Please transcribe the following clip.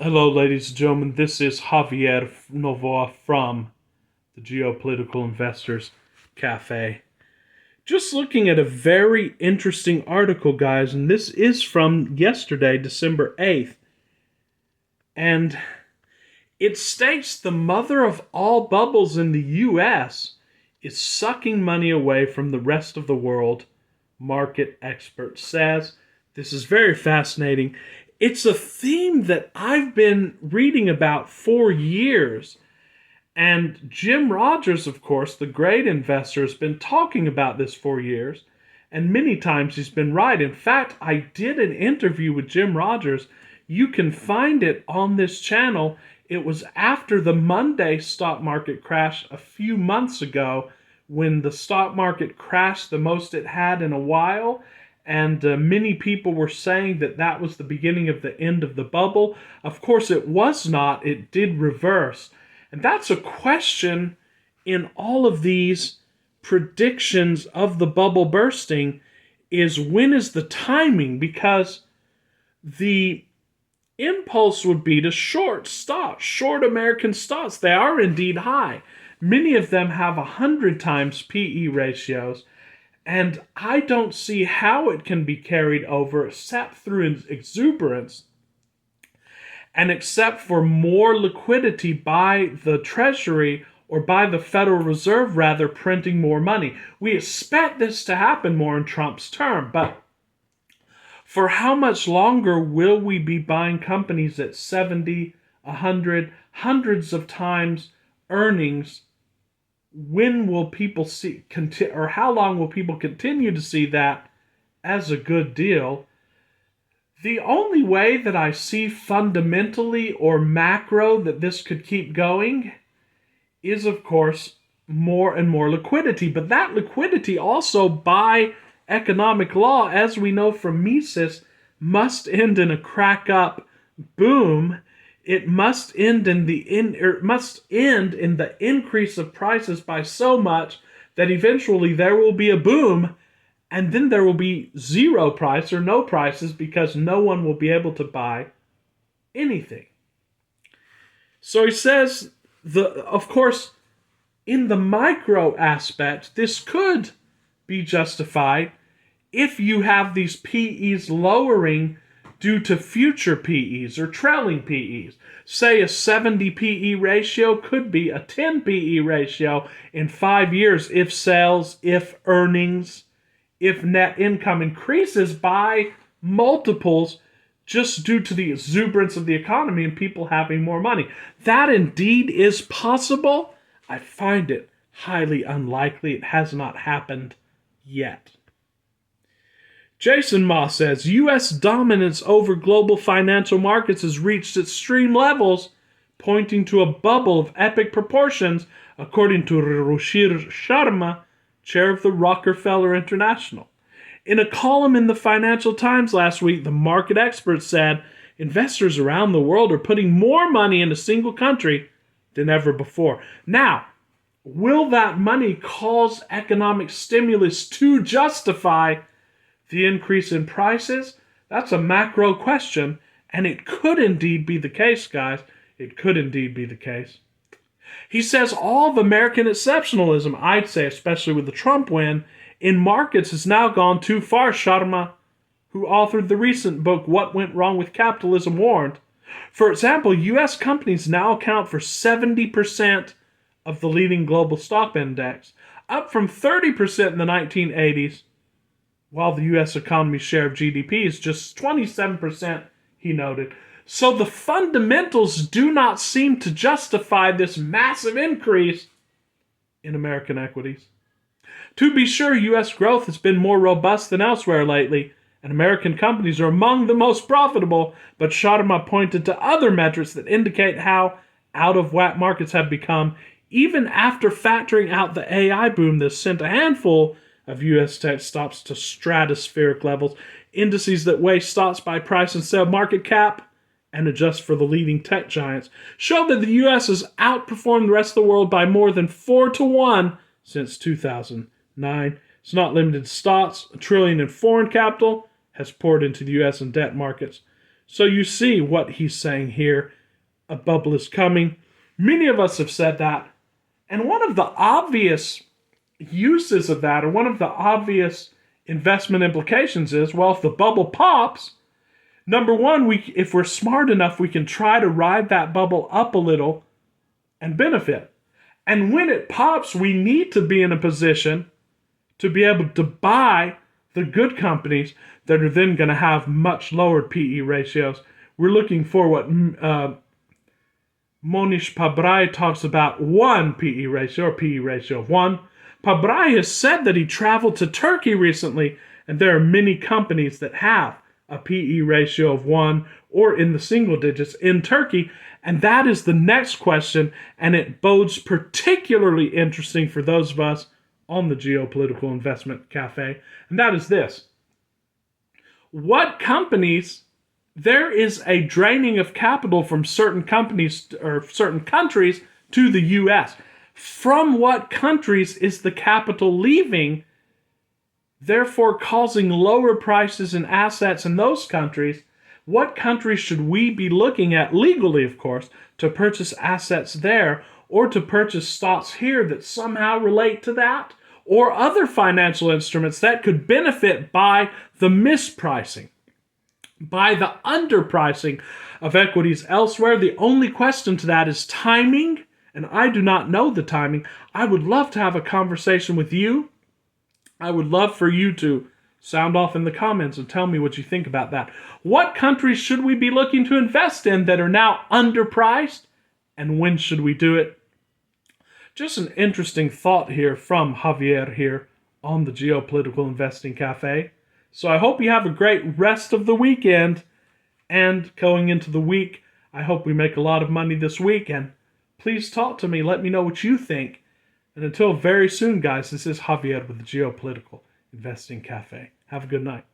Hello, ladies and gentlemen. This is Javier Novoa from the Geopolitical Investors Cafe. Just looking at a very interesting article, guys, and this is from yesterday, December 8th. And it states the mother of all bubbles in the U.S. is sucking money away from the rest of the world, market expert says. This is very fascinating. It's a theme that I've been reading about for years. And Jim Rogers, of course, the great investor, has been talking about this for years. And many times he's been right. In fact, I did an interview with Jim Rogers. You can find it on this channel. It was after the Monday stock market crash a few months ago, when the stock market crashed the most it had in a while. And many people were saying that that was the beginning of the end of the bubble. Of course, it was not. It did reverse. And that's a question in all of these predictions of the bubble bursting, is when is the timing? Because the impulse would be to short stocks, short American stocks. They are indeed high. Many of them have 100 times PE ratios. And I don't see how it can be carried over except through exuberance and except for more liquidity by the Treasury, or by the Federal Reserve rather, printing more money. We expect this to happen more in Trump's term, but for how much longer will we be buying companies at 70, 100, hundreds of times earnings? When will people see, or how long will people continue to see that as a good deal? The only way that I see fundamentally or macro that this could keep going is, of course, more and more liquidity. But that liquidity also, by economic law, as we know from Mises, must end in a crack up boom. It must end in the increase of prices by so much that eventually there will be a boom, and then there will be zero price or no prices because no one will be able to buy anything. So he says, of course, in the micro aspect, this could be justified if you have these PEs lowering due to future PEs or trailing PEs. Say a 70 PE ratio could be a 10 PE ratio in 5 years if sales, if earnings, if net income increases by multiples just due to the exuberance of the economy and people having more money. That indeed is possible. I find it highly unlikely. It has not happened yet. Jason Ma says, U.S. dominance over global financial markets has reached extreme levels, pointing to a bubble of epic proportions, according to Ruchir Sharma, chair of the Rockefeller International. In a column in the Financial Times last week, the market expert said investors around the world are putting more money in a single country than ever before. Now, will that money cause economic stimulus to justify the increase in prices? That's a macro question, and it could indeed be the case, guys. It could indeed be the case. He says all of American exceptionalism, I'd say, especially with the Trump win, in markets has now gone too far. Sharma, who authored the recent book, What Went Wrong with Capitalism, warned. For example, U.S. companies now account for 70% of the leading global stock index, up from 30% in the 1980s, while the U.S. economy's share of GDP is just 27%, he noted. So the fundamentals do not seem to justify this massive increase in American equities. To be sure, U.S. growth has been more robust than elsewhere lately, and American companies are among the most profitable, but Sharma pointed to other metrics that indicate how out of whack markets have become, even after factoring out the AI boom that sent a handful of U.S. tech stocks to stratospheric levels. Indices that weigh stocks by price instead of market cap and adjust for the leading tech giants show that the U.S. has outperformed the rest of the world by more than 4-1 since 2009. It's not limited to stocks. $1 trillion in foreign capital has poured into the U.S. and debt markets. So you see what he's saying here. A bubble is coming. Many of us have said that. And one of the obvious uses of that, or one of the obvious investment implications is, well, if the bubble pops, number one, if we're smart enough, we can try to ride that bubble up a little and benefit. And when it pops, we need to be in a position to be able to buy the good companies that are then going to have much lower PE ratios. We're looking for what Mohnish Pabrai talks about, 1 PE ratio, or PE ratio of 1. Pabrai has said that he traveled to Turkey recently, and there are many companies that have a PE ratio of 1 or in the single digits in Turkey. And that is the next question, and it bodes particularly interesting for those of us on the Geopolitical Investment Cafe, and that is this. What companies, there is a draining of capital from certain companies or certain countries to the U.S. From what countries is the capital leaving, therefore causing lower prices and assets in those countries? What countries should we be looking at, legally of course, to purchase assets there, or to purchase stocks here that somehow relate to that, or other financial instruments that could benefit by the mispricing, by the underpricing of equities elsewhere? The only question to that is timing, and I do not know the timing. I would love to have a conversation with you. I would love for you to sound off in the comments and tell me what you think about that. What countries should we be looking to invest in that are now underpriced, and when should we do it? Just an interesting thought here from Javier here on the Geopolitical Investing Cafe. So I hope you have a great rest of the weekend, and going into the week, I hope we make a lot of money this week, and please talk to me. Let me know what you think. And until very soon, guys, this is Javier with the Geopolitical Investing Cafe. Have a good night.